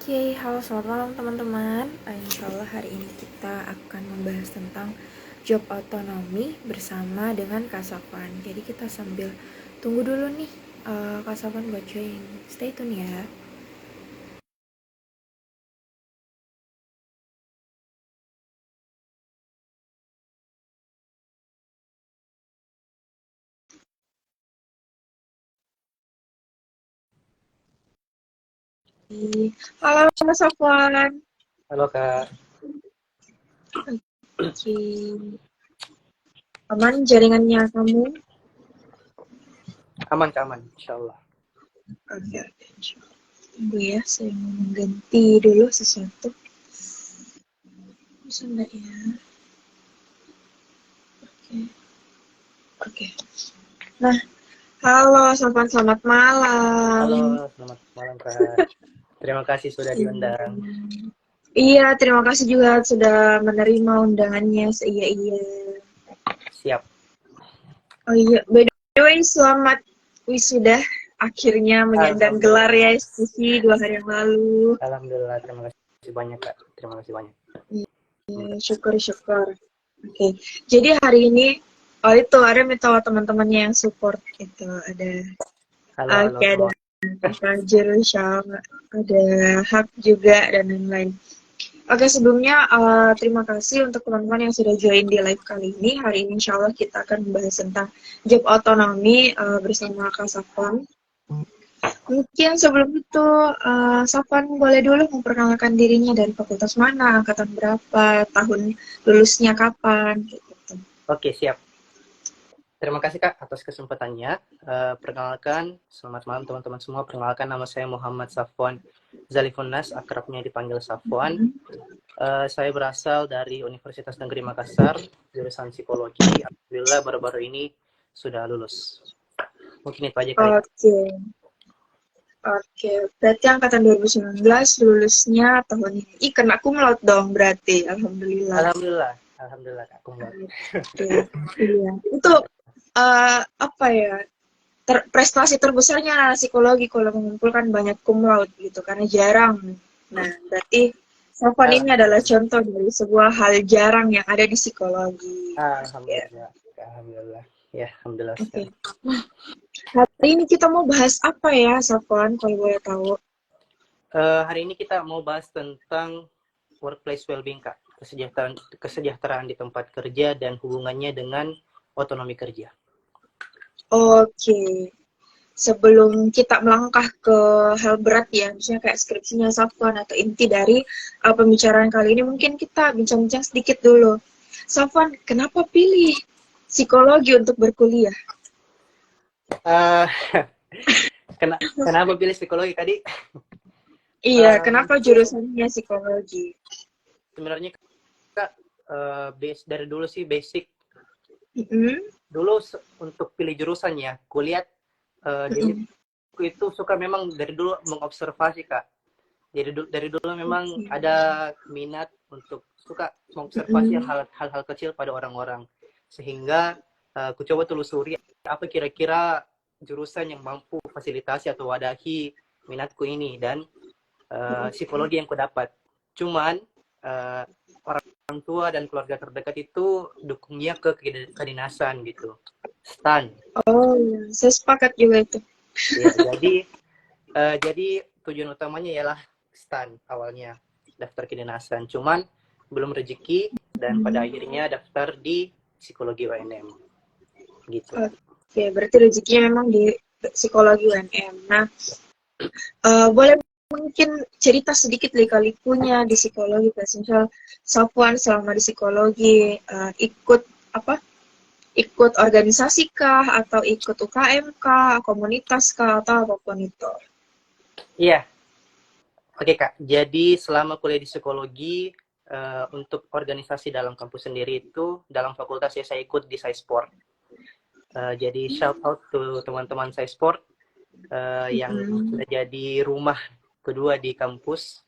Oke, halo selamat malam teman-teman. Insya Allah hari ini kita akan membahas tentang job otonomi bersama dengan Kak Safwan. Jadi kita sambil tunggu dulu nih Kak Safwan buat join. Stay tune ya. Halo Mas Safwan. Halo Kak, Oke. Aman jaringannya kamu? aman Kak, aman, Insya Allah. Oke, oke. Tunggu ya, saya mau mengganti dulu sesuatu. Bisa nggak ya? Oke. Oke. Nah, halo Safwan, selamat malam. Halo, selamat malam Kak. Terima kasih sudah diundang. Iya, terima kasih juga sudah menerima undangannya. Iya. Siap. Oh iya, by the way, selamat wisuda. Akhirnya menyandang gelar ya, Alhamdulillah. SPC 2 hari yang lalu. Alhamdulillah, terima kasih banyak Kak. Terima kasih banyak. Syukur. Oke, jadi hari ini itu ada minta teman-temannya yang support gitu. Halo Oke, ada semua. Fajar, Syam, ada Hak juga dan lain-lain. Oke, sebelumnya terima kasih untuk teman-teman yang sudah join di live kali ini. Hari ini insya Allah kita akan membahas tentang job otonomi bersama Kak Safwan. Mungkin sebelum itu, Safwan boleh dulu memperkenalkan dirinya dari fakultas mana, angkatan berapa, tahun lulusnya kapan, gitu. Oke, siap. Terima kasih Kak atas kesempatannya. Perkenalkan, selamat malam teman-teman semua. Perkenalkan, nama saya Muhammad Safwan Zalifun Nas, akrabnya dipanggil Safwan. Saya berasal dari Universitas Negeri Makassar, jurusan psikologi. Alhamdulillah baru-baru ini sudah lulus. Mungkin itu aja kali. Oke, berarti angkatan 2019 lulusnya tahun ini. Kena kumlaut dong berarti, alhamdulillah. Alhamdulillah Kak, kumlaut. Oke, iya. Itu apa ya? Prestasi terbesarnya psikologi kalau mengumpulkan banyak cum gitu karena jarang. Nah, berarti Safwan ini adalah Alhamdulillah. contoh dari sebuah hal jarang yang ada di psikologi. Ya, Alhamdulillah. Ya, alhamdulillah oke. sekali. Hari ini kita mau bahas apa ya, Safwan, kalau boleh tahu? Hari ini kita mau bahas tentang workplace well-being Kak, kesejahteraan di tempat kerja dan hubungannya dengan otonomi kerja. Oke. Sebelum kita melangkah ke hal berat ya, misalnya kayak skripsinya Safwan atau inti dari pembicaraan kali ini, mungkin kita bincang-bincang sedikit dulu. Safwan, kenapa pilih psikologi untuk berkuliah? Uh, kenapa pilih psikologi tadi? Iya, kenapa jurusannya psikologi? Sebenarnya Kak, dari dulu sih basic. Dulu untuk pilih jurusan ya, kuliah diriku itu suka memang dari dulu mengobservasi Kak. Jadi dari dulu memang ada minat untuk suka mengobservasi hal-hal kecil pada orang-orang, sehingga aku coba telusuri apa kira-kira jurusan yang mampu fasilitasi atau wadahi minatku ini, dan psikologi yang ku dapat. Cuman orang tua dan keluarga terdekat itu dukungnya ke kedinasan gitu, STAN. Oh, saya sepakat juga itu. Ya, jadi tujuan utamanya ialah STAN awalnya, daftar kedinasan. Cuman belum rezeki dan pada akhirnya daftar di psikologi UNM gitu. Oke, berarti rezekinya memang di psikologi UNM. Nah, boleh mungkin cerita sedikit lika-likunya di psikologi, misal Safwan selama di psikologi ikut organisasi kah atau ikut UKM kah, komunitas kah, atau apapun itu? Iya, oke Kak. Jadi selama kuliah di psikologi, untuk organisasi dalam kampus sendiri itu, dalam fakultas ya saya ikut di Saisport. Jadi shout out to teman-teman Saisport yang sudah jadi rumah kedua di kampus.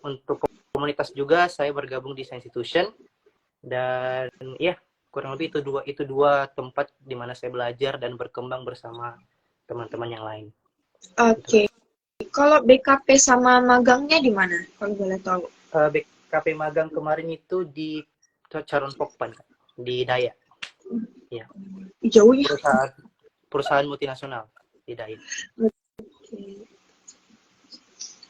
Untuk komunitas juga saya bergabung di Science Institution, dan ya kurang lebih itu dua tempat di mana saya belajar dan berkembang bersama teman-teman yang lain. Oke. Kalau BKP sama magangnya di mana? Kalau boleh tahu. BKP magang kemarin itu di Charon Pokpan, di Daya. Ya. Jauhnya. Perusahaan multinasional di Daya.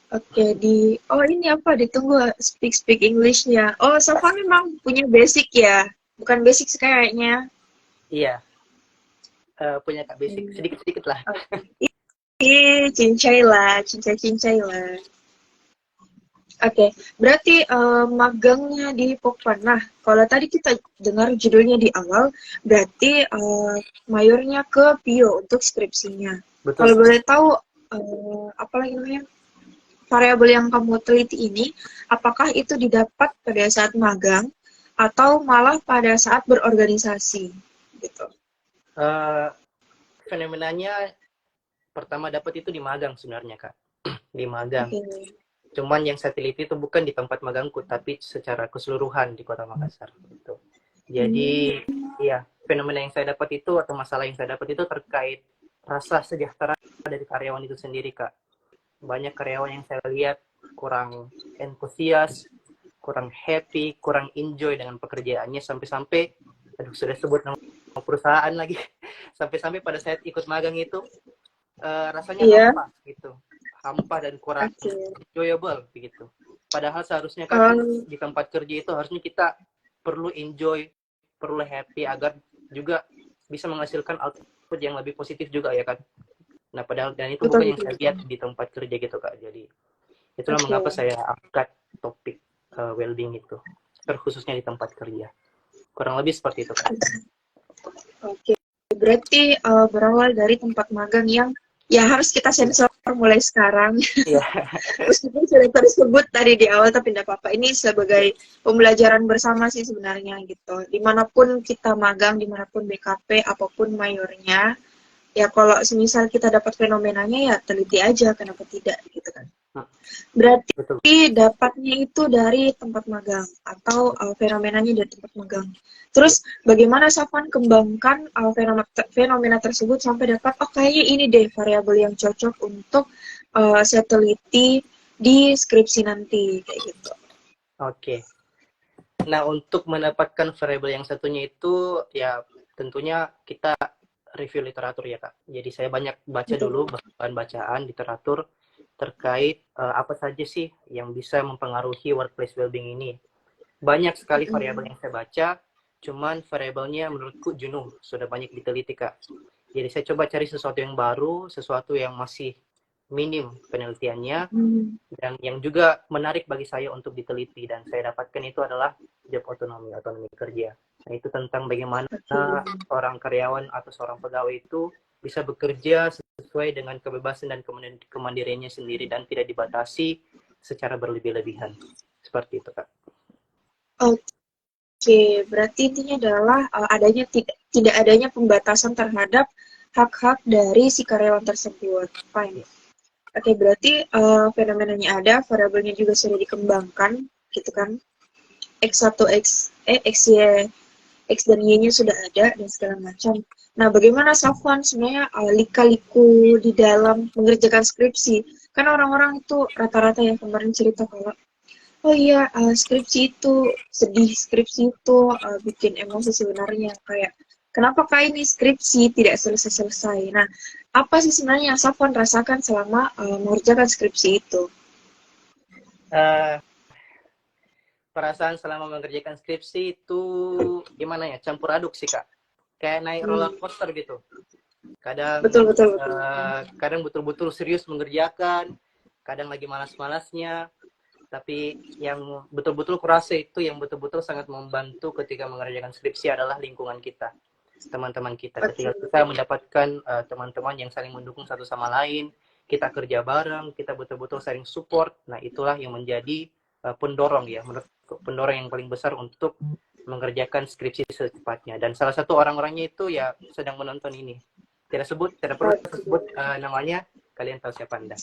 Oke, ini apa? Ditunggu speak English-nya. Oh, Safa memang punya basic ya? Bukan basic kayaknya. Iya. Punya Kak basic sedikit-sedikit lah. Cincai lah. Oke, berarti magangnya di Pokpan. Nah, kalau tadi kita dengar judulnya di awal, berarti mayornya ke Pio untuk skripsinya. Betul. Kalau boleh tahu, apa lagi namanya, variabel yang kamu teliti ini, apakah itu didapat pada saat magang atau malah pada saat berorganisasi? Gitu. Fenomenanya pertama dapat itu di magang sebenarnya, Kak. Di magang. Okay. Cuman yang saya teliti itu bukan di tempat magangku, tapi secara keseluruhan di Kota Makassar. Gitu. Jadi, ya, fenomena yang saya dapat itu, atau masalah yang saya dapat itu terkait rasa sejahtera dari karyawan itu sendiri, Kak. Banyak karyawan yang saya lihat kurang antusias, kurang happy, kurang enjoy dengan pekerjaannya, sampai-sampai, sudah sebut nama perusahaan lagi, sampai-sampai pada saat ikut magang itu, rasanya hampa, gitu. Hampa dan kurang enjoyable begitu. Padahal seharusnya kan di tempat kerja itu harusnya kita perlu enjoy, perlu happy agar juga bisa menghasilkan output yang lebih positif juga ya kan. Nah, padahal dan itu bukan yang saya lihat di tempat kerja gitu Kak. Jadi itulah mengapa saya angkat topik well-being itu, terkhususnya di tempat kerja. Kurang lebih seperti itu Kak. Oke, berarti berawal dari tempat magang yang ya harus kita sensor mulai sekarang. Iya. Meskipun sudah tersebut tadi di awal, tapi tidak apa-apa. Ini sebagai pembelajaran bersama sih sebenarnya gitu. Dimanapun kita magang, dimanapun BKP, apapun mayornya, ya kalau semisal kita dapat fenomenanya ya teliti aja, kenapa tidak gitu kan. Berarti Betul. Dapatnya itu dari tempat magang atau fenomenanya dari tempat magang. Terus bagaimana Safwan kembangkan fenomena tersebut sampai dapat kayaknya ini deh variabel yang cocok untuk saya teliti di skripsi nanti kayak gitu. Oke. Nah, untuk mendapatkan variabel yang satunya itu ya tentunya kita review literatur ya Kak. Jadi saya banyak baca dulu bahan bacaan literatur terkait apa saja sih yang bisa mempengaruhi workplace well-being ini. Banyak sekali variabel yang saya baca, cuman variabelnya menurutku jenuh, sudah banyak diteliti Kak. Jadi saya coba cari sesuatu yang baru, sesuatu yang masih minim penelitiannya, dan yang juga menarik bagi saya untuk diteliti, dan saya dapatkan itu adalah job otonomi kerja. Nah, itu tentang bagaimana seorang karyawan atau seorang pegawai itu bisa bekerja sesuai dengan kebebasan dan kemandiriannya sendiri dan tidak dibatasi secara berlebih-lebihan. Seperti itu, Kak. Oke, berarti intinya adalah adanya tidak adanya pembatasan terhadap hak-hak dari si karyawan tersebut. Fine. Oke, berarti fenomenanya ada, variabelnya juga sudah dikembangkan, gitu kan? X1, XY, X dan Y-nya sudah ada, dan segala macam. Nah, bagaimana Safwan sebenarnya lika-liku di dalam mengerjakan skripsi? Kan orang-orang itu rata-rata yang kemarin cerita kalau, oh iya, skripsi itu sedih, skripsi itu bikin emosi sebenarnya. Kayak, kenapa ini skripsi tidak selesai-selesai? Nah, apa sih sebenarnya yang Safwan rasakan selama mengerjakan skripsi itu? Perasaan selama mengerjakan skripsi itu gimana ya, campur aduk sih Kak. Kayak naik roller coaster gitu. Kadang betul. Kadang betul-betul serius mengerjakan, kadang lagi malas-malasnya. Tapi yang betul-betul kurasa itu, yang betul-betul sangat membantu ketika mengerjakan skripsi adalah lingkungan kita, teman-teman kita. Ketika kita mendapatkan teman-teman yang saling mendukung satu sama lain, kita kerja bareng, kita betul-betul saling support. Nah, itulah yang menjadi pendorong ya, pendorong yang paling besar untuk mengerjakan skripsi secepatnya. Dan salah satu orang-orangnya itu ya sedang menonton ini. Tidak perlu sebut namanya, kalian tahu siapa Anda.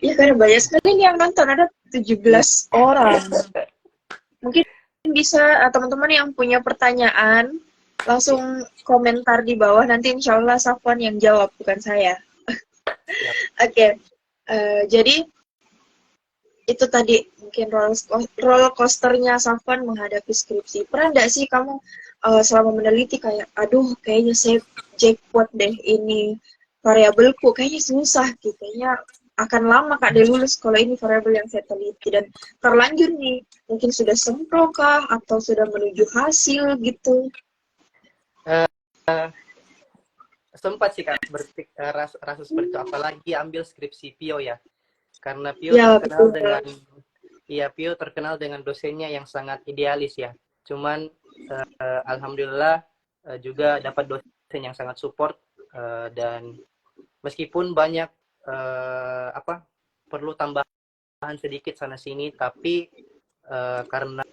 Ya, karena banyak sekali yang nonton, ada 17 orang. Mungkin bisa teman-teman yang punya pertanyaan langsung komentar di bawah, nanti insya Allah Safwan yang jawab, bukan saya. Oke. Jadi itu tadi mungkin roller coasternya Safwan menghadapi skripsi. Pernah nggak sih kamu selama meneliti kayak, aduh kayaknya saya jackpot deh ini variabelku, kayaknya susah gitu, kayaknya akan lama Kak dia lulus kalau ini variabel yang saya teliti, dan terlanjur nih mungkin sudah sempro kah atau sudah menuju hasil gitu. Sempat sih Kak rasa seperti itu, apalagi ambil skripsi Pio ya. Karena Pio Ya terkenal betul. dengan Pio terkenal dengan dosennya yang sangat idealis ya. Cuman alhamdulillah juga dapat dosen yang sangat support, dan meskipun banyak perlu tambahan sedikit sana sini, tapi karena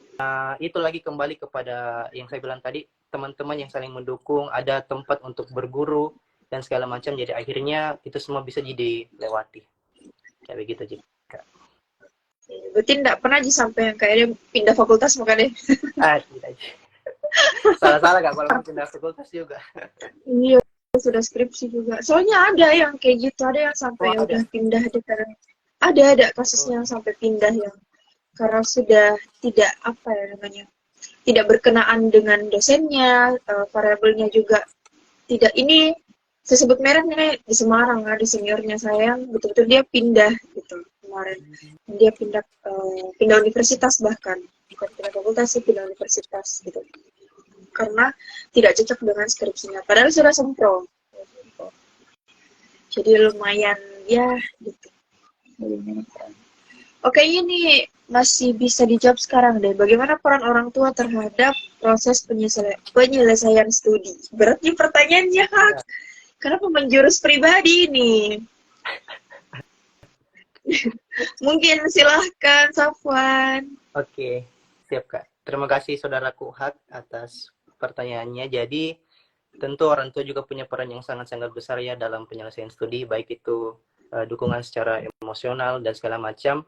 itu lagi kembali kepada yang saya bilang tadi, teman-teman yang saling mendukung, ada tempat untuk berguru dan segala macam, jadi akhirnya itu semua bisa dilewati kayak begitu Jika. Berarti enggak pernah aja sampai yang kayak dia pindah fakultas makanya. Tidak. Salah Kak kalau mau pindah fakultas juga. Iya, sudah skripsi juga. Soalnya ada yang kayak gitu, ada yang sampai ya udah Ada. pindah deh karena ada kasusnya yang sampai pindah yang karena sudah tidak apa ya namanya, tidak berkenaan dengan dosennya, variabelnya juga tidak. Ini saya sebut merek nih, di Semarang ada seniornya saya, betul-betul dia pindah gitu kemarin. Dia pindah universitas, bahkan bukan pindah fakultas sih, pindah universitas gitu karena tidak cocok dengan skripsinya padahal sudah sempro, jadi lumayan ya gitu. Oke, ini masih bisa dijawab sekarang deh. Bagaimana peran orang tua terhadap proses penyelesaian studi? Beratnya pertanyaannya, Hak. Kenapa menjurus pribadi ini? Mungkin silahkan, Safwan. Oke, siap Kak. Terima kasih saudaraku Hak atas pertanyaannya. Jadi tentu orang tua juga punya peran yang sangat-sangat besar ya dalam penyelesaian studi, baik itu dukungan secara emosional dan segala macam.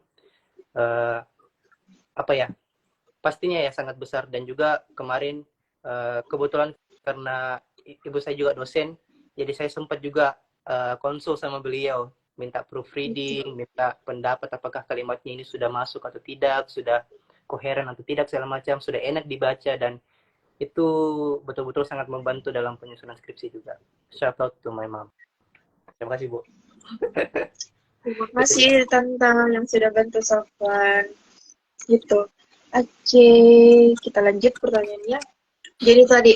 Pastinya ya sangat besar. Dan juga kemarin kebetulan karena ibu saya juga dosen, jadi saya sempat juga konsul sama beliau, minta proofreading, minta pendapat apakah kalimatnya ini sudah masuk atau tidak, sudah koheren atau tidak, segala macam, sudah enak dibaca, dan itu betul-betul sangat membantu dalam penyusunan skripsi juga. Shout out to my mom. Terima kasih Bu. Terima kasih Tante yang sudah bantu Safwan. Gitu. Oke, kita lanjut pertanyaannya. Jadi tadi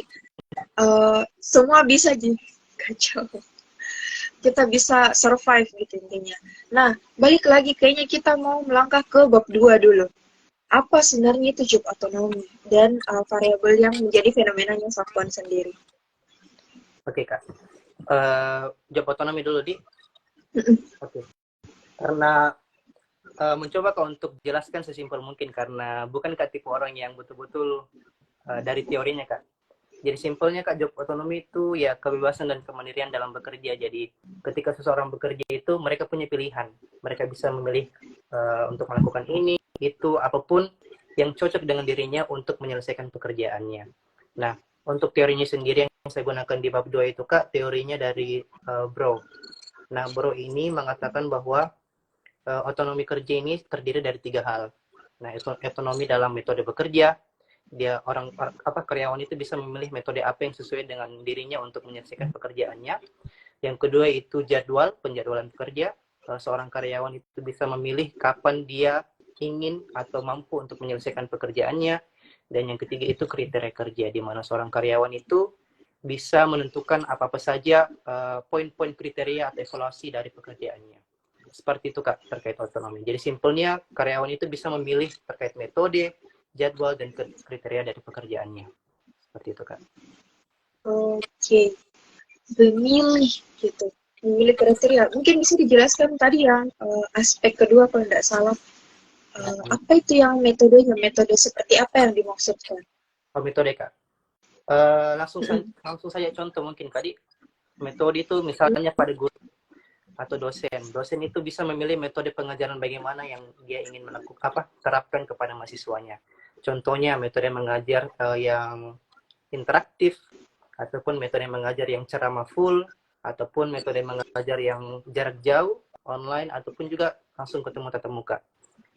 semua bisa kacau. Kita bisa survive gitu intinya. Nah, balik lagi kayaknya kita mau melangkah ke bab 2 dulu. Apa sebenarnya itu job otonomi dan variabel yang menjadi fenomenanya Safwan sendiri. Oke Kak. Job otonomi dulu di. Oke. Karena mencoba Kak untuk jelaskan sesimpel mungkin, karena bukan Kak tipe orang yang betul-betul dari teorinya Kak. Jadi simpelnya Kak, job otonomi itu ya kebebasan dan kemandirian dalam bekerja. Jadi ketika seseorang bekerja itu mereka punya pilihan. Mereka bisa memilih untuk melakukan ini, itu, apapun yang cocok dengan dirinya untuk menyelesaikan pekerjaannya. Nah, untuk teorinya sendiri yang saya gunakan di bab 2 itu Kak, teorinya dari Bro. Nah, Bro ini mengatakan bahwa otonomi kerja ini terdiri dari 3 hal. Nah, otonomi dalam metode bekerja, dia karyawan itu bisa memilih metode apa yang sesuai dengan dirinya untuk menyelesaikan pekerjaannya. Yang kedua itu penjadwalan pekerja. Seorang karyawan itu bisa memilih kapan dia ingin atau mampu untuk menyelesaikan pekerjaannya. Dan yang ketiga itu kriteria kerja, di mana seorang karyawan itu bisa menentukan apa-apa saja poin-poin kriteria atau evaluasi dari pekerjaannya. Seperti itu Kak, terkait otonomi. Jadi simpelnya karyawan itu bisa memilih terkait metode, jadwal, dan kriteria dari pekerjaannya. Seperti itu Kak. Oke, memilih gitu, memilih kriteria. Mungkin bisa dijelaskan tadi yang aspek kedua kalau tidak salah. Apa itu yang metodenya? Metode seperti apa yang dimaksudkan? Metode Kak. Langsung saja contoh mungkin Kak. Metode itu misalnya pada guru atau dosen. Dosen itu bisa memilih metode pengajaran bagaimana yang dia ingin terapkan kepada mahasiswanya. Contohnya metode mengajar yang interaktif, ataupun metode mengajar yang ceramah full, ataupun metode mengajar yang jarak jauh, online, ataupun juga langsung ketemu tatap muka.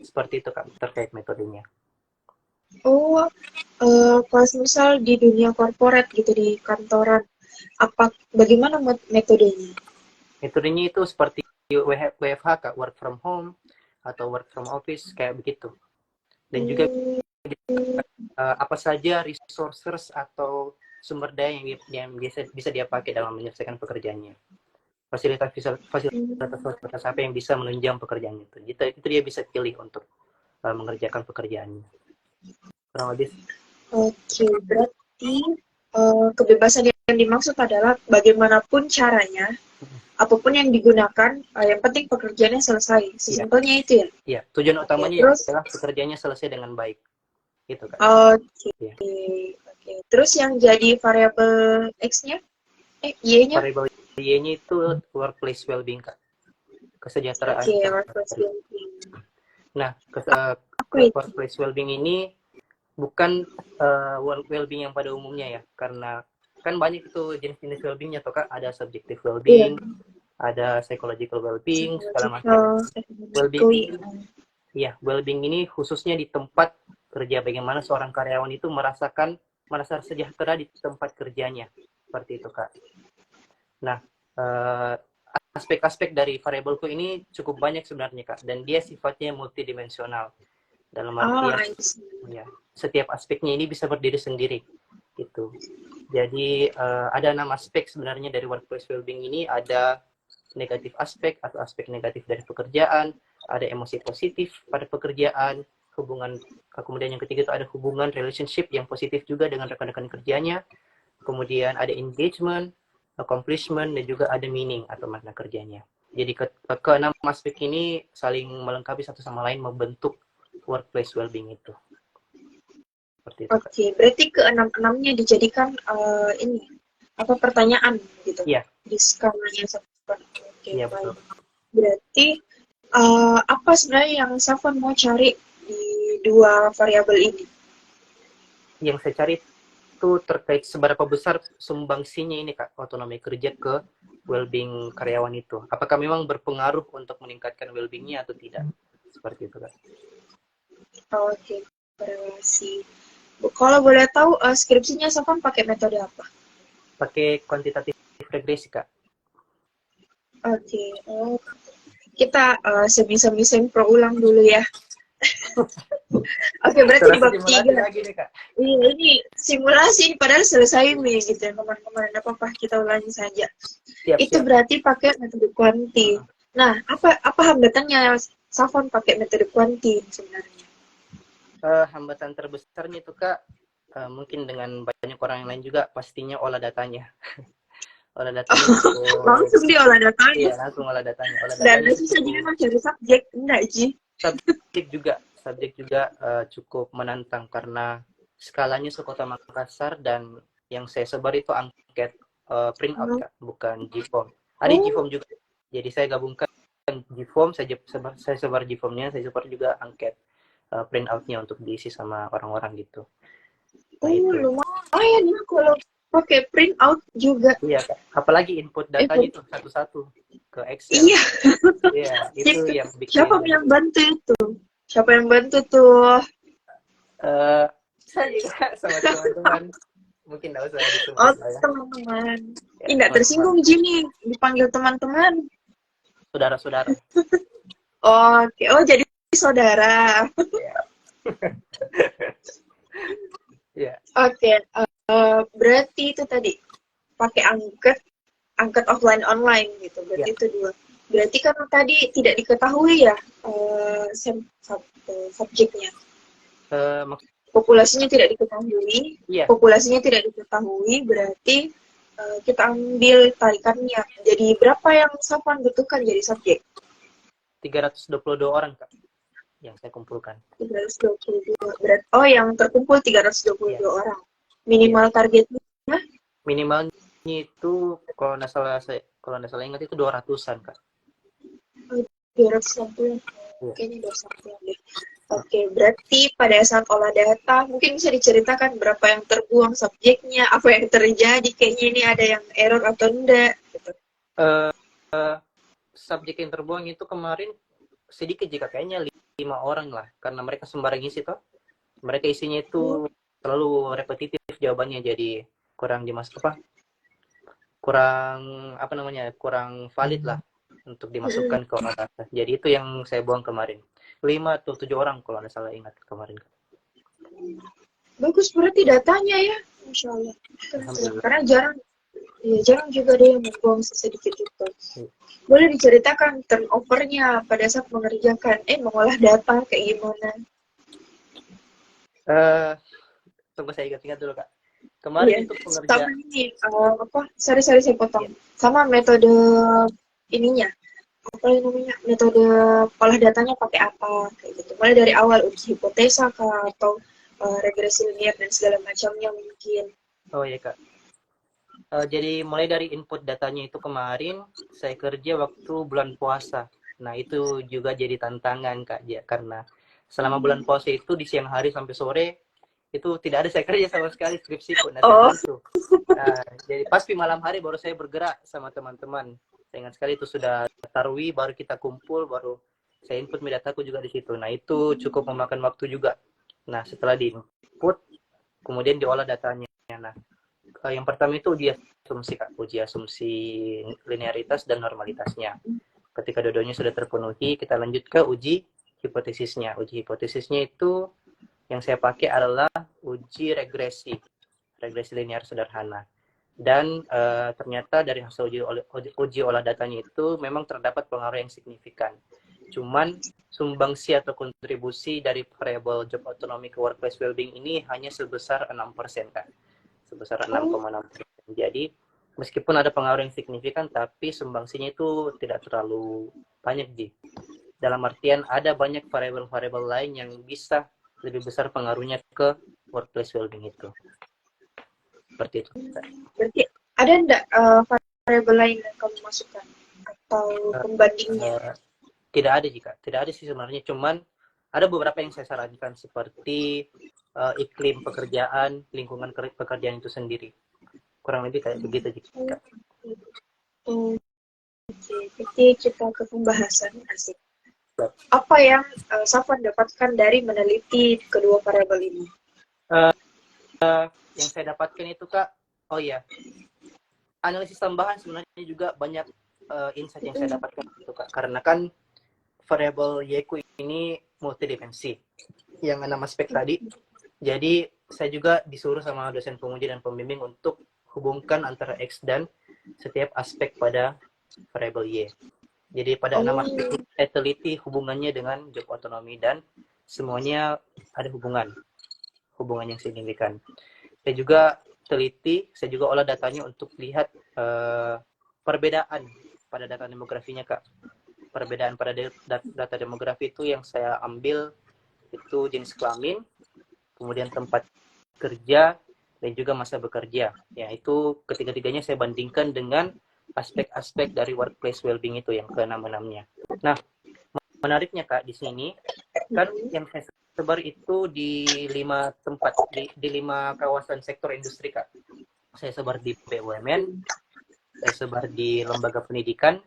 Seperti itu Kak, terkait metodenya. Oh, pas misal di dunia korporat gitu, di kantoran, bagaimana metodenya? Metodenya itu seperti WFH Kak, work from home atau work from office, kayak begitu. Dan juga apa saja resources atau sumber daya yang bisa dia pakai dalam menyelesaikan pekerjaannya. Fasilitas apa yang bisa menunjang pekerjaan itu. Itu dia bisa pilih untuk mengerjakan pekerjaannya. Kurang lebih. Oke, berarti kebebasan yang dimaksud adalah bagaimanapun caranya, apapun yang digunakan, yang penting pekerjaannya selesai. Sesimpelnya itu ya? Iya, tujuan utamanya adalah pekerjaannya selesai dengan baik. Gitu kan. Oke. Terus yang jadi variabel X-nya? Y-nya? Variabel Y-nya itu workplace well-being, Kak. Kesejahteraan. Oke, workplace well-being. Nah, workplace well-being ini bukan well-being yang pada umumnya ya, karena kan banyak itu jenis-jenis well-beingnya, Kak. Ada subjective well-being, ada psychological well-being, segala macam. Well-being, well-being ini khususnya di tempat kerja, bagaimana seorang karyawan itu merasa sejahtera di tempat kerjanya, seperti itu Kak. Nah, aspek-aspek dari variabelku ini cukup banyak sebenarnya Kak, dan dia sifatnya multidimensional. Dalam artian, setiap aspeknya ini bisa berdiri sendiri, gitu. Jadi ada 6 aspek sebenarnya dari workplace well-being ini. Ada negatif aspek atau aspek negatif dari pekerjaan, ada emosi positif pada pekerjaan, kemudian yang ketiga itu ada hubungan relationship yang positif juga dengan rekan-rekan kerjanya, kemudian ada engagement, accomplishment, dan juga ada meaning atau makna kerjanya. Jadi keenam aspek ini saling melengkapi satu sama lain membentuk workplace well-being itu. Oke, berarti keenam-enamnya dijadikan pertanyaan gitu? Iya. Di skalanya seperti itu. Iya, betul. Berarti apa sebenarnya yang Safwan mau cari di 2 variabel ini? Yang saya cari itu terkait seberapa besar sumbangsinya ini Kak, otonomi kerja ke well-being karyawan itu. Apakah memang berpengaruh untuk meningkatkan well-beingnya atau tidak? Seperti itu Kak. Oke, korelasi. Kalau boleh tahu skripsinya Safwan pakai metode apa? Pakai kuantitatif regresi Kak. Oke. Kita sebisa-bisa berulang dulu ya. Oke, berarti di bab 3. Iya, ini simulasi, padahal selesai nih gitu ya teman-teman. Tidak apa-apa, kita ulangi saja. Itu berarti pakai metode kuanti. Nah, apa hambatannya Safwan pakai metode kuanti sebenarnya? Hambatan terbesarnya itu Kak, mungkin dengan banyak orang yang lain juga, pastinya olah datanya. Olah datanya langsung diolah datanya. Iya, langsung olah datanya. Dan susah juga mencari subjek, enggak Ji? Subjek juga cukup menantang karena skalanya sekota Makassar, dan yang saya sebar itu angket print out Kak, bukan Gform. Ada Gform juga. Jadi saya gabungkan Gform, saya sebar Gformnya, saya sebar juga angket print out-nya untuk diisi sama orang-orang gitu. Nah, lumayan ya kalau pakai print out juga. Iya Kak. Apalagi input datanya itu satu-satu ke Excel. Iya. Iya, itu yang bikin. Siapa yang bantu itu? Siapa yang bantu tuh? Saya juga sama teman-teman. Mungkin enggak usah disebut. Oh, teman-teman. Tidak tersinggung Jimmy dipanggil teman-teman. Saudara-saudara. Oke, jadi saudara. Iya. Oke, berarti itu tadi pakai angket offline online gitu. Berarti itu 2. Berarti kan tadi tidak diketahui ya subjeknya. Populasinya tidak diketahui. Yeah. Populasinya tidak diketahui, berarti kita ambil tarikannya. Jadi berapa yang Safwan butuhkan jadi subjek? 322 orang Kak yang saya kumpulkan. 322. Yang terkumpul 322 orang. Minimal targetnya? Minimalnya itu kalau nggak salah ingat itu 200-an Kak. 200-an. Kayaknya 200-an deh. Oke, berarti pada saat olah data mungkin bisa diceritakan berapa yang terbuang subjeknya, apa yang terjadi, kayaknya ini ada yang error atau enggak gitu. subjek yang terbuang itu kemarin sedikit jika kayaknya 5 orang lah, karena mereka sembarang isi toh. Mereka isinya itu selalu repetitif jawabannya, jadi kurang kurang valid lah untuk dimasukkan ke olah data. Jadi itu yang saya buang kemarin. 5 atau 7 orang kalau nggak salah ingat kemarin. Bagus berarti datanya ya, Masya Allah. Alhamdulillah. Karena jarang juga ada yang membuang sedikit itu. Boleh diceritakan turnover-nya pada saat mengolah data kayak gimana? Tunggu saya ingat-ingat dulu Kak. Kemarin itu sama ini sorry saya potong. Sama metode ininya. Apa namanya? Metode olah datanya pakai apa kayak gitu. Mulai dari awal uji hipotesa kah, atau regresi linear dan segala macamnya mungkin. Oh iya Kak. Jadi mulai dari input datanya itu kemarin saya kerja waktu bulan puasa. Nah itu juga jadi tantangan Kak, ya, karena selama bulan puasa itu di siang hari sampai sore itu tidak ada saya kerja sama sekali skripsiku. Nah, jadi pasti malam hari baru saya bergerak sama teman-teman. Saya ingat sekali itu sudah tarwi, baru kita kumpul, baru saya input dataku juga di situ. Nah itu cukup memakan waktu juga. Nah setelah di input, kemudian diolah datanya. Nah yang pertama itu uji asumsi Kak, uji asumsi linearitas dan normalitasnya. Ketika dua-duanya sudah terpenuhi, kita lanjut ke uji hipotesisnya. Uji hipotesisnya itu yang saya pakai adalah uji regresi linear sederhana. Dan ternyata dari hasil uji olah datanya itu memang terdapat pengaruh yang signifikan. Cuman sumbangsi atau kontribusi dari variabel job autonomy ke workplace well-being ini hanya sebesar 6% Kak. Sebesar 6,6%. Jadi meskipun ada pengaruh yang signifikan, tapi sumbangsinya itu tidak terlalu banyak Ji. Dalam artian ada banyak variabel-variabel lain yang bisa lebih besar pengaruhnya ke workplace well-being itu. Seperti itu. Berarti ada enggak variabel lain yang kamu masukkan atau pembandingnya? Tidak ada sih sebenarnya, cuman ada beberapa yang saya sarankan seperti iklim pekerjaan, lingkungan pekerjaan itu sendiri. Kurang lebih kayak begitu Jika. Oke, jadi kita ke pembahasan asik. Apa yang Safwan dapatkan dari meneliti kedua variabel ini? Yang saya dapatkan itu Kak, oh iya, analisis tambahan sebenarnya juga banyak insight yang saya dapatkan itu Kak, karena kan variabel Y-ku ini multidimensi, yang 6 aspek tadi. Jadi saya juga disuruh sama dosen penguji dan pembimbing untuk hubungkan antara X dan setiap aspek pada variabel Y. Jadi pada 6 aspek saya teliti hubungannya dengan job autonomy dan semuanya ada hubungan yang signifikan. Saya juga olah datanya untuk lihat perbedaan pada data demografinya Kak. Perbedaan pada data demografi itu yang saya ambil itu jenis kelamin, kemudian tempat kerja, dan juga masa bekerja. Ya, itu ketiga-tiganya saya bandingkan dengan aspek-aspek dari workplace well-being itu yang ke-6-6-nya. Nah, menariknya Kak, di sini kan yang saya sebar itu di 5 tempat, di 5 kawasan sektor industri Kak. Saya sebar di BUMN, saya sebar di lembaga pendidikan,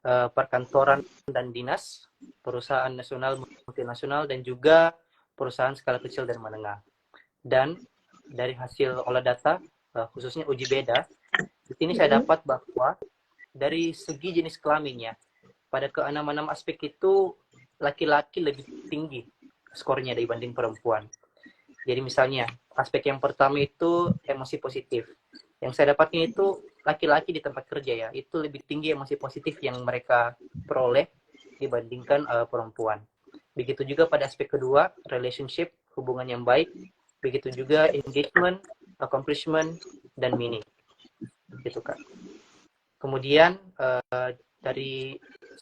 perkantoran dan dinas, perusahaan nasional, multinasional, dan juga perusahaan skala kecil dan menengah. Dan dari hasil olah data, khususnya uji beda, di sini saya dapat bahwa dari segi jenis kelaminnya, pada ke-6 aspek itu laki-laki lebih tinggi skornya dibanding perempuan. Jadi misalnya, aspek yang pertama itu emosi positif. Yang saya dapatkan itu laki-laki di tempat kerja ya, itu lebih tinggi emosi positif yang mereka peroleh dibandingkan perempuan. Begitu juga pada aspek kedua, relationship, hubungan yang baik. Begitu juga engagement, accomplishment, dan meaning. Gitu Kak. Kemudian dari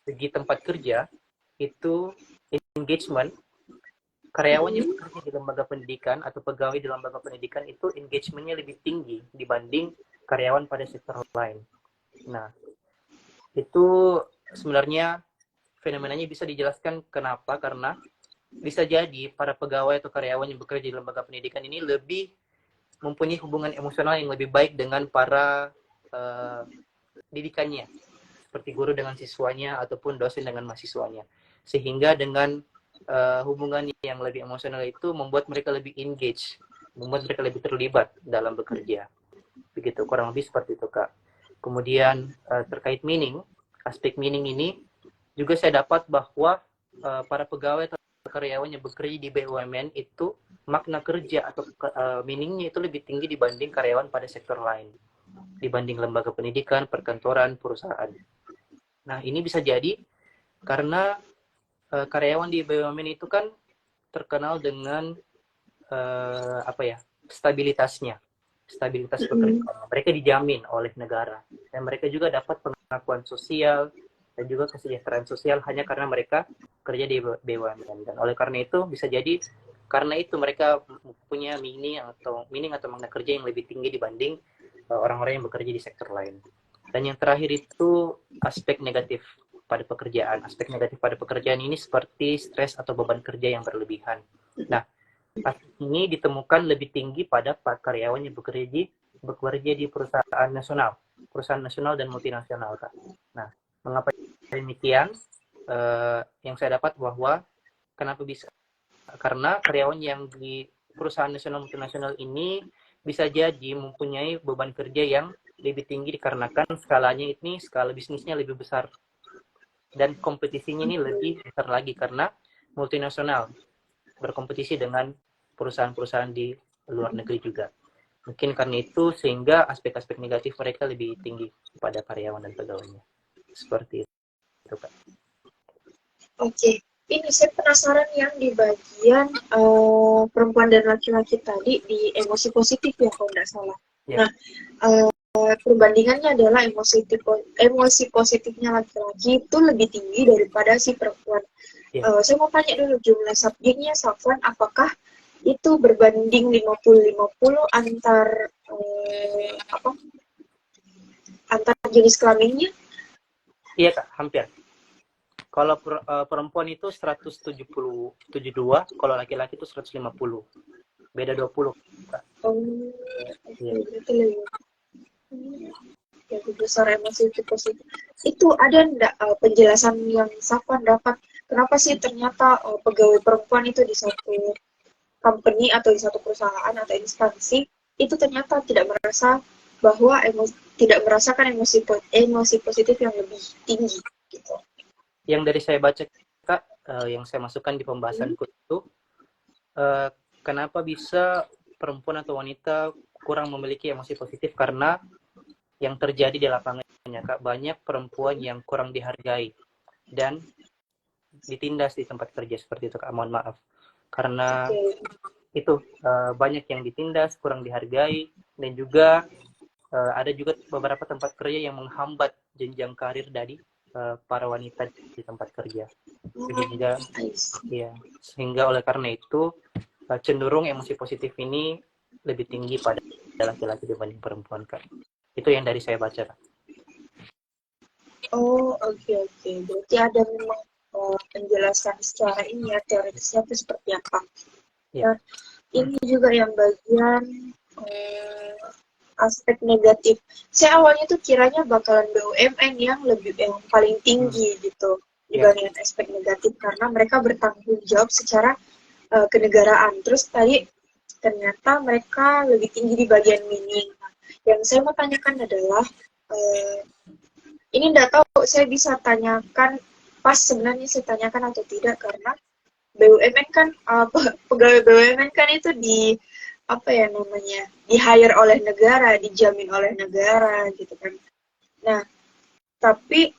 segi tempat kerja, itu engagement, karyawan yang bekerja di lembaga pendidikan atau pegawai di lembaga pendidikan itu engagementnya lebih tinggi dibanding karyawan pada sektor lain. Nah, itu sebenarnya fenomenanya bisa dijelaskan kenapa, karena bisa jadi para pegawai atau karyawan yang bekerja di lembaga pendidikan ini lebih mempunyai hubungan emosional yang lebih baik dengan para didikannya. seperti guru dengan siswanya ataupun dosen dengan mahasiswanya. Sehingga dengan hubungan yang lebih emosional itu membuat mereka lebih engage, membuat mereka lebih terlibat dalam bekerja. Begitu, kurang lebih seperti itu, Kak. Kemudian terkait meaning, aspek meaning ini juga saya dapat bahwa para pegawai atau karyawan yang bekerja di BUMN itu makna kerja atau meaningnya itu lebih tinggi dibanding karyawan pada sektor lain, dibanding lembaga pendidikan, perkantoran, perusahaan. Nah, ini bisa jadi karena karyawan di BUMN itu kan terkenal dengan stabilitas pekerjaan. Mereka dijamin oleh negara dan mereka juga dapat pengakuan sosial dan juga kesejahteraan sosial hanya karena mereka kerja di BUMN. Dan oleh karena itu bisa jadi karena itu mereka punya meaning atau makna kerja yang lebih tinggi dibanding orang-orang yang bekerja di sektor lain. Dan yang terakhir itu aspek negatif pada pekerjaan. Aspek negatif pada pekerjaan ini seperti stres atau beban kerja yang berlebihan. Nah, ini ditemukan lebih tinggi pada karyawan yang bekerja di perusahaan nasional dan multinasional, Kak. Nah, mengapa demikian? Yang saya dapat bahwa kenapa bisa? Karena karyawan yang di perusahaan nasional multinasional ini bisa jadi mempunyai beban kerja yang lebih tinggi dikarenakan skala bisnisnya lebih besar dan kompetisinya ini lebih besar lagi karena multinasional berkompetisi dengan perusahaan-perusahahan di luar negeri juga. Mungkin karena itu sehingga aspek-aspek negatif mereka lebih tinggi pada karyawan dan pegawainya. Seperti itu, Kak. Oke, ini saya penasaran yang di bagian perempuan dan laki-laki tadi di emosi positif ya kalau nggak salah. Ya. Nah, perbandingannya adalah emosi positifnya laki-laki itu lebih tinggi daripada si perempuan. Ya. Saya mau tanya dulu jumlah subjeknya Safwan, apakah itu berbanding 50-50 antar jenis kelaminnya? Iya, Kak, hampir. Kalau perempuan itu 172, kalau laki-laki itu 150. Beda 20, Kak. Oh, iya. Betul ya. Yang besar emosi positif. Itu ada enggak penjelasan yang Safwan dapat? Kenapa sih ternyata pegawai perempuan itu di satu company atau di satu perusahaan atau instansi itu ternyata tidak merasakan emosi positif yang lebih tinggi gitu. Yang dari saya baca, Kak, yang saya masukkan di pembahasanku itu kenapa bisa perempuan atau wanita kurang memiliki emosi positif, karena yang terjadi di lapangannya, Kak, banyak perempuan yang kurang dihargai dan ditindas di tempat kerja seperti itu, Kak. Mohon maaf. Karena itu banyak yang ditindas, kurang dihargai, dan juga ada juga beberapa tempat kerja yang menghambat jenjang karir dari para wanita di tempat kerja. Sehingga oleh karena itu cenderung emosi positif ini lebih tinggi pada laki-laki dibanding perempuan, Kak. Itu yang dari saya baca, Kak. Oh, oke. Berarti ada memang penjelasan secara ini ya, teoritisnya itu seperti apa. Nah, ini juga yang bagian aspek negatif. Saya awalnya tuh kiranya bakalan BUMN yang paling tinggi gitu dibandingkan aspek negatif, karena mereka bertanggung jawab secara kenegaraan. Terus tadi ternyata mereka lebih tinggi di bagian meaning. Yang saya mau tanyakan adalah ini nggak tahu saya bisa tanyakan pas sebenarnya saya tanyakan atau tidak, karena BUMN kan pegawai BUMN kan itu di hire oleh negara, dijamin oleh negara gitu kan. Nah, tapi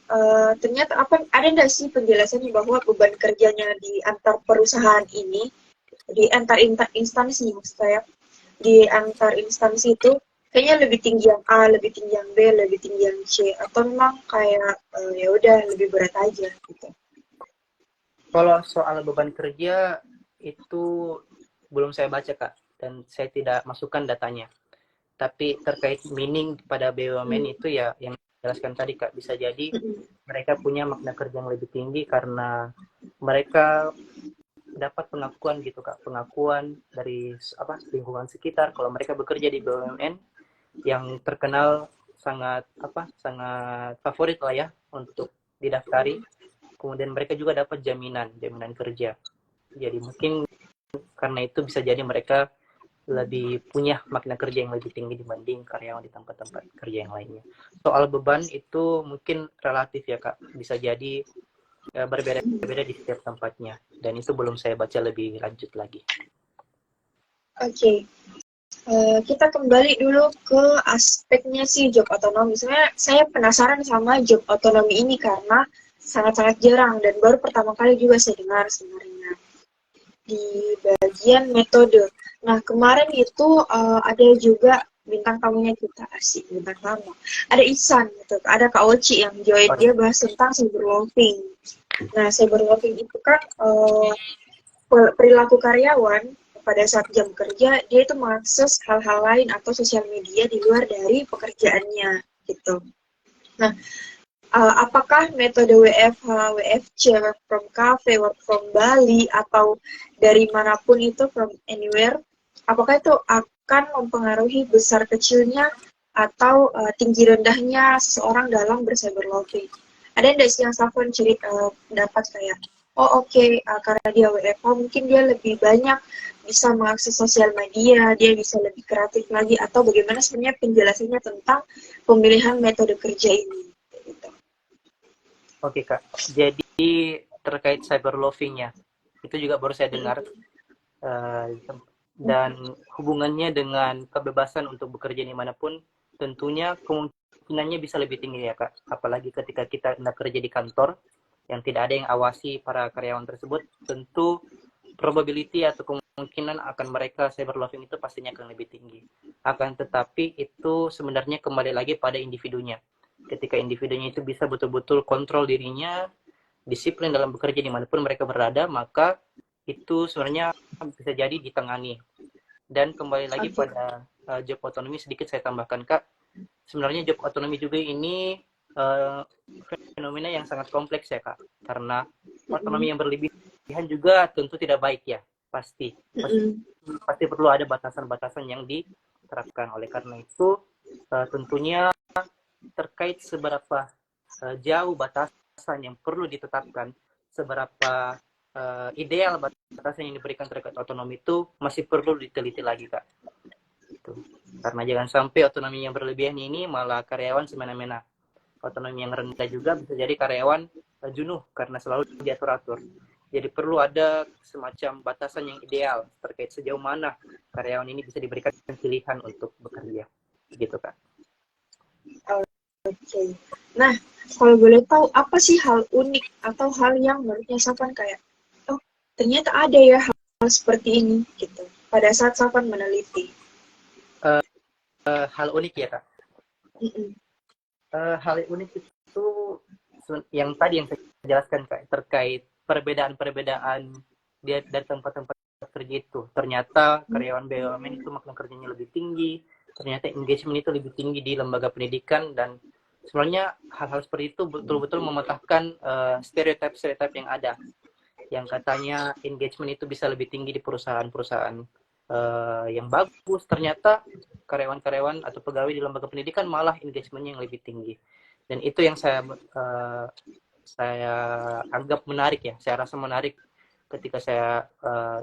ternyata ada nggak sih penjelasannya bahwa beban kerjanya di antar perusahaan ini, di antar instansi maksud saya, di antar instansi itu kayaknya lebih tinggi yang A, lebih tinggi yang B, lebih tinggi yang C, atau memang kayak ya udah lebih berat aja gitu. Kalau soal beban kerja itu belum saya baca, Kak, dan saya tidak masukkan datanya. Tapi terkait meaning pada BUMN itu ya yang dijelaskan tadi, Kak, bisa jadi mereka punya makna kerja yang lebih tinggi karena mereka dapat pengakuan gitu, Kak, pengakuan dari lingkungan sekitar kalau mereka bekerja di BUMN yang terkenal sangat favorit lah ya untuk didaftari. Kemudian mereka juga dapat jaminan kerja. Jadi mungkin karena itu bisa jadi mereka lebih punya makna kerja yang lebih tinggi dibanding karyawan di tempat-tempat kerja yang lainnya. Soal beban itu mungkin relatif ya Kak, bisa jadi berbeda-beda di setiap tempatnya, dan itu belum saya baca lebih lanjut lagi. Oke. Kita kembali dulu ke aspeknya sih job otonomi. Sebenarnya saya penasaran sama job otonomi ini karena sangat-sangat jarang dan baru pertama kali juga saya dengar sebenarnya di bagian metode. Nah, kemarin itu ada juga bintang tamunya kita, asik bintang tamu. Ada Ihsan gitu, ada Kak Oci yang join, dia bahas tentang cyberloving. Nah, cyberloving itu kan perilaku karyawan pada saat jam kerja, dia itu mengakses hal-hal lain atau sosial media di luar dari pekerjaannya gitu. Nah, apakah metode WFH, WFC, work from cafe, work from Bali, atau dari manapun itu, from anywhere, apakah itu akan mempengaruhi besar kecilnya atau tinggi rendahnya seseorang dalam bercyberloving? Ada nggak sih yang Safwan dapat kayak, oh oke, karena dia WFH mungkin dia lebih banyak bisa mengakses sosial media, dia bisa lebih kreatif lagi, atau bagaimana sebenarnya penjelasannya tentang pemilihan metode kerja ini? Oke Kak, jadi terkait cyberloving-nya, itu juga baru saya dengar, dan hubungannya dengan kebebasan untuk bekerja dimanapun, tentunya kemungkinannya bisa lebih tinggi ya Kak, apalagi ketika kita kerja di kantor, yang tidak ada yang awasi para karyawan tersebut, tentu probability atau kemungkinan akan mereka cyberloving itu pastinya akan lebih tinggi. Akan tetapi itu sebenarnya kembali lagi pada individunya. Ketika individunya itu bisa betul-betul kontrol dirinya, disiplin dalam bekerja dimanapun mereka berada, maka itu sebenarnya bisa jadi ditangani. Dan kembali lagi pada job otonomi, sedikit saya tambahkan Kak, sebenarnya job otonomi juga ini fenomena yang sangat kompleks ya Kak, karena otonomi yang berlebihan juga tentu tidak baik ya, pasti perlu ada batasan-batasan yang diterapkan. Oleh karena itu tentunya terkait seberapa jauh batasan yang perlu ditetapkan, seberapa ideal batasan yang diberikan terkait otonomi itu masih perlu diteliti lagi Kak. Gitu. Karena jangan sampai otonomi yang berlebihan ini malah karyawan semena-mena. Otonomi yang rendah juga bisa jadi karyawan jenuh karena selalu diatur-atur. Jadi perlu ada semacam batasan yang ideal terkait sejauh mana karyawan ini bisa diberikan pilihan untuk bekerja. Gitu Kak. Oke. Nah, kalau boleh tahu apa sih hal unik atau hal yang menurutnya Safwan kayak, oh ternyata ada ya hal seperti ini gitu pada saat Safwan meneliti. Hal unik ya Kak. Hal unik itu yang tadi yang saya jelaskan Kak, terkait perbedaan-perbedaan dari tempat-tempat kerja itu. Ternyata karyawan BUMN itu makna kerjanya lebih tinggi, ternyata engagement itu lebih tinggi di lembaga pendidikan, dan sebenarnya hal-hal seperti itu betul-betul mematahkan stereotip-stereotip yang ada, yang katanya engagement itu bisa lebih tinggi di perusahaan-perusahaan yang bagus. Ternyata karyawan-karyawan atau pegawai di lembaga pendidikan malah engagementnya yang lebih tinggi, dan itu yang saya anggap menarik ya, saya rasa menarik ketika saya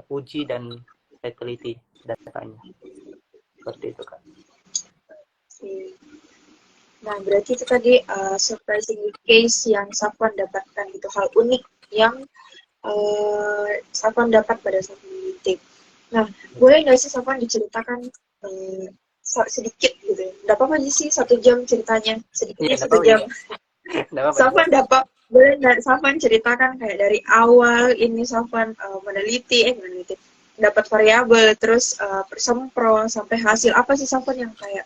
uji dan saya teliti datanya. Seperti itu Kak. Nah, berarti itu tadi surprising case yang Safwan dapatkan gitu, hal unik yang Safwan dapat pada saat meneliti. Nah, boleh nggak sih Safwan diceritakan sedikit gitu ya? Nggak apa-apa sih 1 jam ceritanya, sedikitnya 1 jam. Safwan boleh nggak Safwan ceritakan kayak dari awal ini Safwan meneliti, dapat variabel, terus persempro sampai hasil apa sih Safwan yang kayak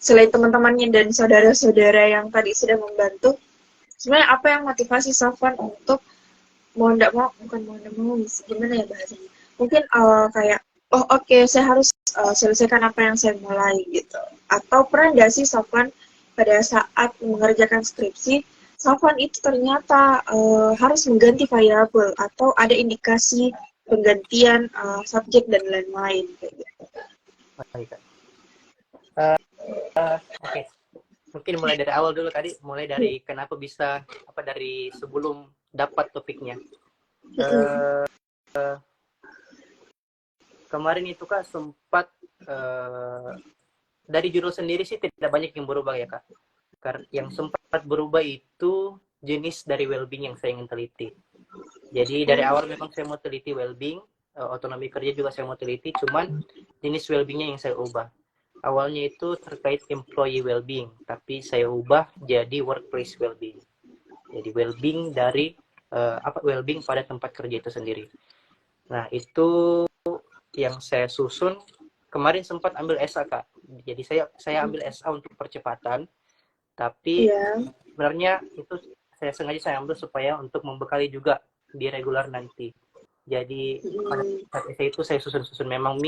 selain teman-temannya dan saudara-saudara yang tadi sudah membantu, sebenarnya apa yang motivasi Safwan untuk gimana ya bahasanya? Mungkin kayak, oh oke, saya harus selesaikan apa yang saya mulai gitu. Atau pernah nggak sih Safwan pada saat mengerjakan skripsi, Safwan itu ternyata harus mengganti variabel atau ada indikasi penggantian subjek dan lain-lain kayak gitu. Oke. mungkin mulai dari awal dulu tadi, mulai dari kenapa bisa, dari sebelum dapat topiknya. Kemarin itu Kak sempat dari judul sendiri sih tidak banyak yang berubah ya Kak. Yang sempat berubah itu jenis dari well-being yang saya ingin teliti. Jadi dari awal memang saya mau teliti well-being, otonomi kerja juga saya mau teliti, cuman jenis well-beingnya yang saya ubah. Awalnya itu terkait employee well-being, tapi saya ubah jadi workplace well-being. Jadi well-being dari well-being pada tempat kerja itu sendiri. Nah itu yang saya susun. Kemarin sempat ambil SA Kak. Jadi saya ambil SA untuk percepatan, tapi sebenarnya itu saya ambil supaya untuk membekali juga di regular nanti. Jadi pada saat SA itu saya susun memang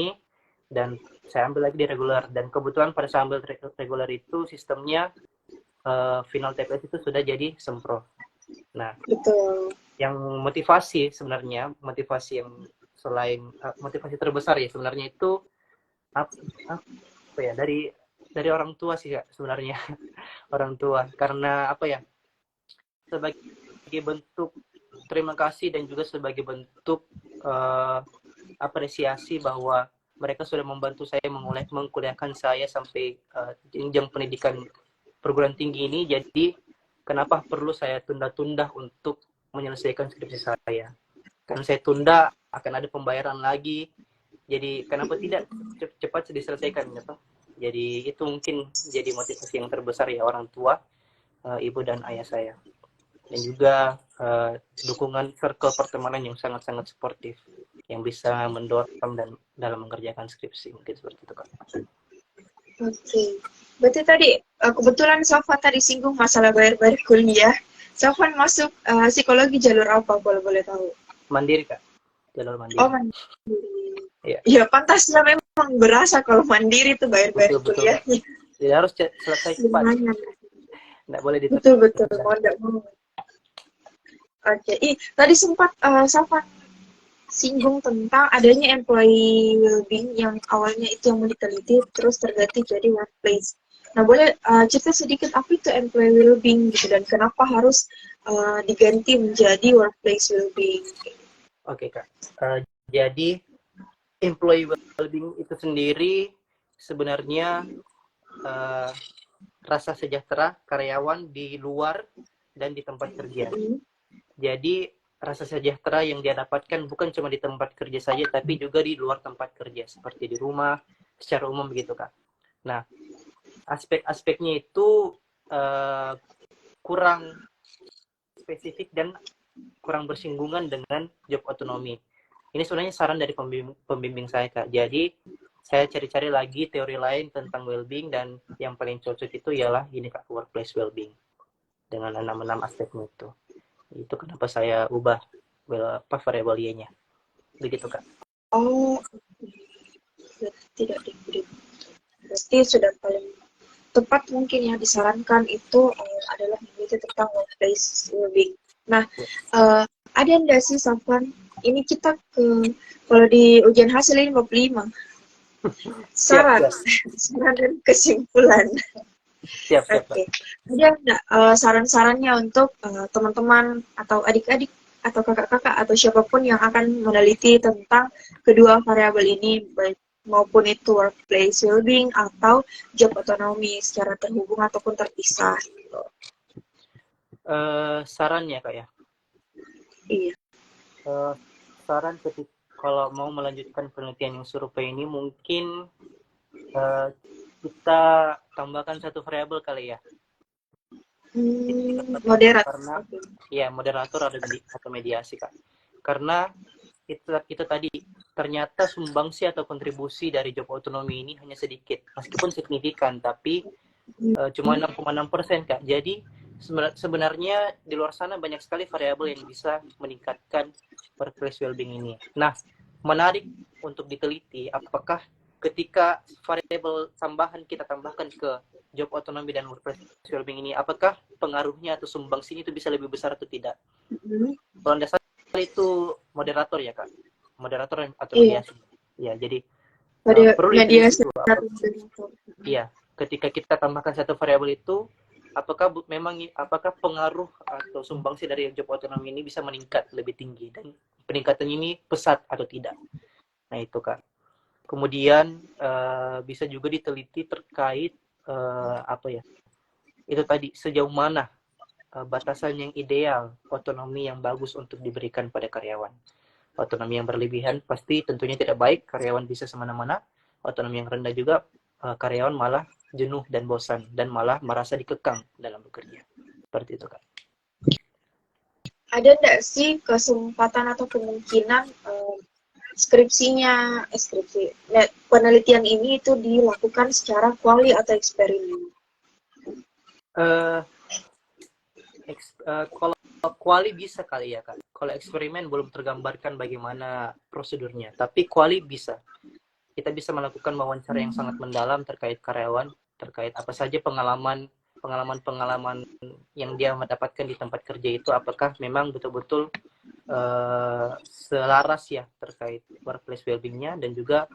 dan saya ambil lagi di regular, dan kebetulan pada saat ambil regular itu sistemnya final TPS itu sudah jadi sempro. Nah, betul. Yang motivasi yang selain motivasi terbesar ya sebenarnya itu apa ya, dari orang tua sih Kak, sebenarnya. Orang tua, karena sebagai bentuk terima kasih dan juga sebagai bentuk apresiasi bahwa mereka sudah membantu saya mengkuliahkan saya sampai jenjang pendidikan perguruan tinggi ini. Jadi kenapa perlu saya tunda-tunda untuk menyelesaikan skripsi saya? Karena saya tunda akan ada pembayaran lagi. Jadi kenapa tidak cepat diselesaikan gitu? Jadi itu mungkin jadi motivasi yang terbesar ya, orang tua, ibu dan ayah saya. Dan juga dukungan circle pertemanan yang sangat-sangat sportif, yang bisa mendorong dan dalam mengerjakan skripsi, mungkin seperti itu Kak. Oke. Berarti tadi kebetulan Sofwan tadi singgung masalah bayar-bayar kuliah. Sofwan masuk psikologi jalur apa kalau boleh tahu? Mandiri Kak. Jalur mandiri. Oh, mandiri. Iya. Ya, pantasnya memang berasa kalau mandiri itu bayar-bayar kuliahnya. Jadi harus selesai cepat. Nggak boleh ditunda. Betul. Mau nggak mau. Oke. Tadi sempat Sofwan singgung tentang adanya employee well-being yang awalnya itu yang mau diteliti terus terganti jadi workplace. Nah, boleh cerita sedikit apa itu employee well-being gitu dan kenapa harus diganti menjadi workplace well-being? Oke Kak. Jadi employee well-being itu sendiri sebenarnya rasa sejahtera karyawan di luar dan di tempat kerja. Jadi rasa sejahtera yang dia dapatkan bukan cuma di tempat kerja saja, tapi juga di luar tempat kerja, seperti di rumah, secara umum begitu Kak. Nah, aspek-aspeknya itu kurang spesifik dan kurang bersinggungan dengan job otonomi. Ini sebenarnya saran dari pembimbing saya Kak. Jadi saya cari-cari lagi teori lain tentang well-being, dan yang paling cocok itu ialah ini Kak, workplace well-being dengan 6 aspeknya itu. Itu kenapa saya ubah variabel Y-nya. Begitu Kak. Oh, tidak diberi. Berarti sudah paling tepat mungkin yang disarankan itu adalah meneliti tentang workplace well-being. Nah, ada nggak sih Sofwan? Ini kita kalau di ujian hasil ini 55. Saran dan kesimpulan. Siap. Oke. Ada nggak saran-sarannya untuk teman-teman atau adik-adik atau kakak-kakak atau siapapun yang akan meneliti tentang kedua variabel ini, baik maupun itu workplace well-being atau job otonomi secara terhubung ataupun terpisah? Gitu. Sarannya Kak ya? Iya. Saran kalau mau melanjutkan penelitian yang serupa ini, mungkin kita tambahkan satu variabel kali ya. Moderator. Karena ya moderator atau mediasi Kak. Karena itu tadi ternyata sumbangsi atau kontribusi dari job otonomi ini hanya sedikit, meskipun signifikan, tapi cuma 6,6% Kak. Jadi sebenarnya di luar sana banyak sekali variabel yang bisa meningkatkan workplace well-being ini. Nah, menarik untuk diteliti apakah ketika variabel tambahan kita tambahkan ke job otonomi dan workplace well-being ini, apakah pengaruhnya atau sumbangsinya itu bisa lebih besar atau tidak? Kalau dasar itu moderator ya Kak, moderator atau mediasi. Ya, jadi perlu diteliti. Iya, ketika kita tambahkan satu variabel itu, apakah pengaruh atau sumbangsi dari job otonomi ini bisa meningkat lebih tinggi, dan peningkatan ini pesat atau tidak. Nah itu Kak. Kemudian bisa juga diteliti terkait itu tadi, sejauh mana batasan yang ideal otonomi yang bagus untuk diberikan pada karyawan. Otonomi yang berlebihan pasti tentunya tidak baik, karyawan bisa semena-mana. Otonomi yang rendah juga, karyawan malah jenuh dan bosan, dan malah merasa dikekang dalam bekerja. Seperti itu Kak. Ada nggak sih kesempatan atau kemungkinan penelitian ini itu dilakukan secara kuali atau eksperimen? Kalau kuali bisa kali ya Kak. Kalau eksperimen belum tergambarkan bagaimana prosedurnya, tapi kuali bisa. Kita bisa melakukan wawancara yang sangat mendalam terkait karyawan, terkait apa saja pengalaman yang dia mendapatkan di tempat kerja itu, apakah memang betul-betul selaras ya terkait workplace well-being-nya, dan juga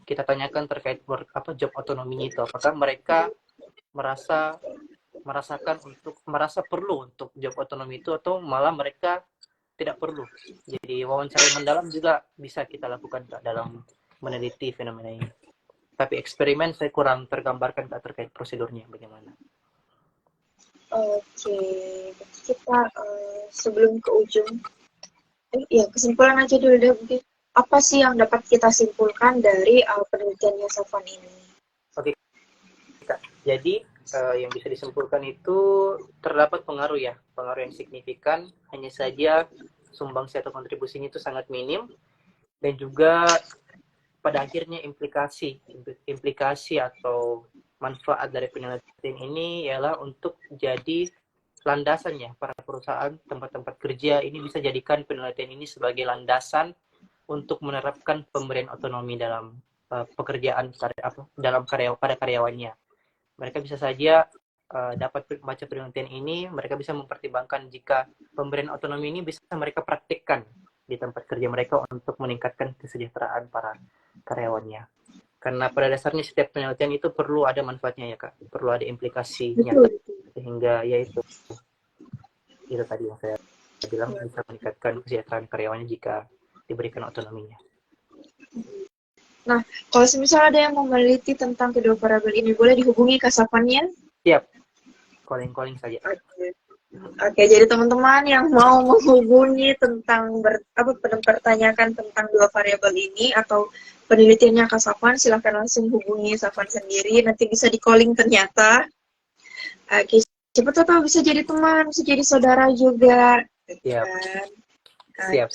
kita tanyakan terkait job otonominya itu, apakah mereka merasa perlu untuk job otonomi itu, atau malah mereka tidak perlu. Jadi wawancara yang mendalam juga bisa kita lakukan dalam meneliti fenomena ini. Tapi eksperimen saya kurang tergambarkan terkait prosedurnya bagaimana. Oke, kita sebelum ke ujung, kesimpulan aja dulu deh mungkin. Apa sih yang dapat kita simpulkan dari penelitiannya Safwan ini? Oke, jadi yang bisa disimpulkan itu terdapat pengaruh yang signifikan, hanya saja sumbangsi atau kontribusinya itu sangat minim, dan juga pada akhirnya implikasi atau manfaat dari penelitian ini ialah untuk jadi landasannya para perusahaan, tempat-tempat kerja ini bisa jadikan penelitian ini sebagai landasan untuk menerapkan pemberian otonomi dalam pekerjaan pada karyawannya. Mereka bisa saja dapat baca penelitian ini, mereka bisa mempertimbangkan jika pemberian otonomi ini bisa mereka praktikkan di tempat kerja mereka untuk meningkatkan kesejahteraan para karyawannya. Karena pada dasarnya setiap penelitian itu perlu ada manfaatnya ya Kak, perlu ada implikasi nyata, sehingga ya itu tadi yang saya bilang, bisa meningkatkan kesejahteraan karyawannya jika diberikan otonominya. Nah, kalau misalnya ada yang mau meneliti tentang kedua variabel ini, boleh dihubungi ke Safwannya? Siap, calling saja. Oke, jadi teman-teman yang mau menghubungi tentang mempertanyakan tentang dua variabel ini atau penelitiannya Kak Safwan, silahkan langsung hubungi Safwan sendiri, nanti bisa di calling ternyata. Oke, siapa tahu bisa jadi teman, bisa jadi saudara juga. Siap. Siap.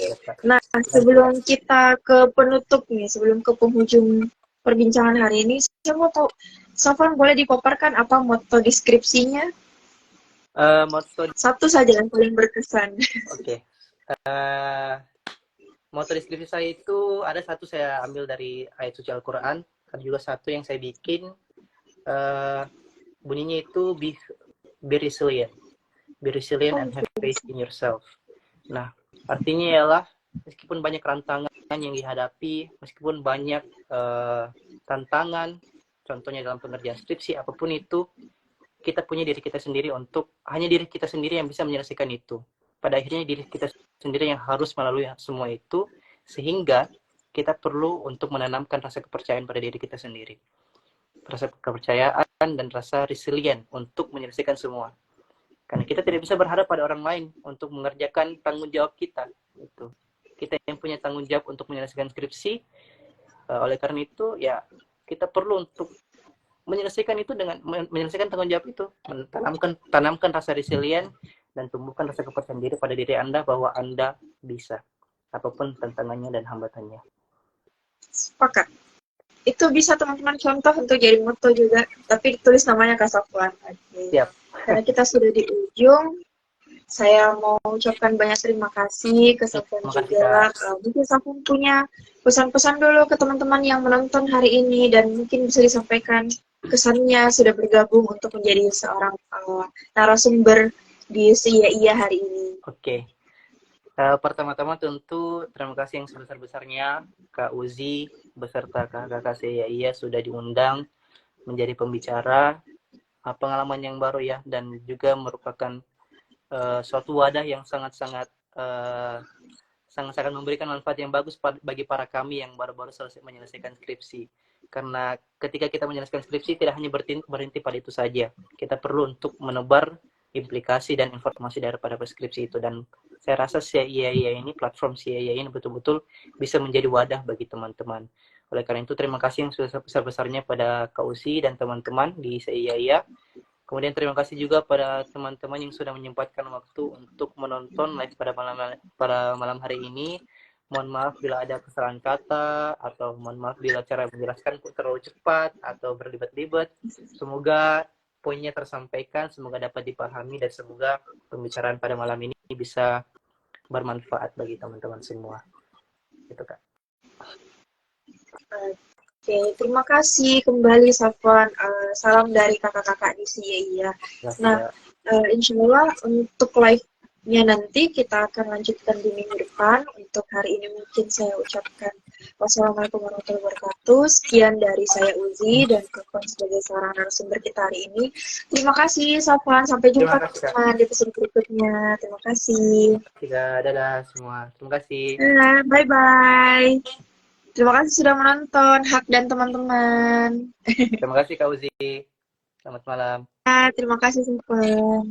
Nah, sebelum kita ke penutup nih, sebelum ke penghujung perbincangan hari ini, saya mau tahu, Safwan boleh dipaparkan apa moto deskripsinya? Satu saja yang paling berkesan. Oke. Moto deskripsi saya itu ada satu saya ambil dari ayat suci Al-Quran, ada juga satu yang saya bikin, bunyinya itu be resilient and have faith in yourself. Nah, artinya ialah meskipun banyak rantangan yang dihadapi, meskipun banyak tantangan, contohnya dalam pengerjaan skripsi, apapun itu, kita punya diri kita sendiri hanya diri kita sendiri yang bisa menyelesaikan itu. Pada akhirnya diri kita sendiri yang harus melalui semua itu, sehingga kita perlu untuk menanamkan rasa kepercayaan pada diri kita sendiri. Rasa kepercayaan dan rasa resilient untuk menyelesaikan semua. Karena kita tidak bisa berharap pada orang lain untuk mengerjakan tanggung jawab kita. Itu. Kita yang punya tanggung jawab untuk menyelesaikan skripsi. Oleh karena itu, ya kita perlu untuk menyelesaikan itu dengan menyelesaikan tanggung jawab itu, tanamkan rasa resilient dan tumbuhkan rasa kepercayaan diri pada diri Anda bahwa Anda bisa, apapun tantangannya dan hambatannya. Sepakat. Itu bisa teman-teman contoh untuk jadi moto juga, tapi ditulis namanya Kak Safwan. Siap. Karena kita sudah di ujung, saya mau ucapkan banyak terima kasih ke Safwan juga. Mungkin Safwan punya pesan-pesan dulu ke teman-teman yang menonton hari ini, dan mungkin bisa disampaikan kesannya sudah bergabung untuk menjadi seorang narasumber di Iya hari ini. Oke. Pertama-tama tentu terima kasih yang sebesar-besarnya Kak Uzi beserta kakak saya Iya sudah diundang menjadi pembicara, pengalaman yang baru ya, dan juga merupakan suatu wadah yang sangat-sangat memberikan manfaat yang bagus bagi para kami yang baru-baru menyelesaikan skripsi. Karena ketika kita menyelesaikan skripsi tidak hanya berhenti pada itu saja. Kita perlu untuk menebar implikasi dan informasi daripada skripsi itu, dan saya rasa CIIA ini, platform CIIA ini betul-betul bisa menjadi wadah bagi teman-teman. Oleh karena itu terima kasih yang sebesar-besarnya pada Kak Uzi dan teman-teman di CIIA. Kemudian terima kasih juga pada teman-teman yang sudah menyempatkan waktu untuk menonton live pada malam hari ini. Mohon maaf bila ada kesalahan kata, atau mohon maaf bila cara menjelaskan terlalu cepat atau berlibat-libat. Semoga poinnya tersampaikan, semoga dapat dipahami, dan semoga pembicaraan pada malam ini bisa bermanfaat bagi teman-teman semua. Gitu, Kak. Oke, terima kasih kembali Safwan. Salam dari kakak-kakak di CIIA. Nah, insya Allah untuk live-nya nanti kita akan lanjutkan di minggu depan. Untuk hari ini mungkin saya ucapkan wassalamualaikum warahmatullahi wabarakatuh. Sekian dari saya Uzi dan Kekon sebagai seorang narasumber kita hari ini. Terima kasih Safwan. Sampai jumpa teman-teman di episode berikutnya. Terima kasih. Dadah semua. Terima kasih. Bye-bye. Terima kasih sudah menonton, Hak dan teman-teman. Terima kasih Kak Uzi. Selamat malam. Terima kasih semua.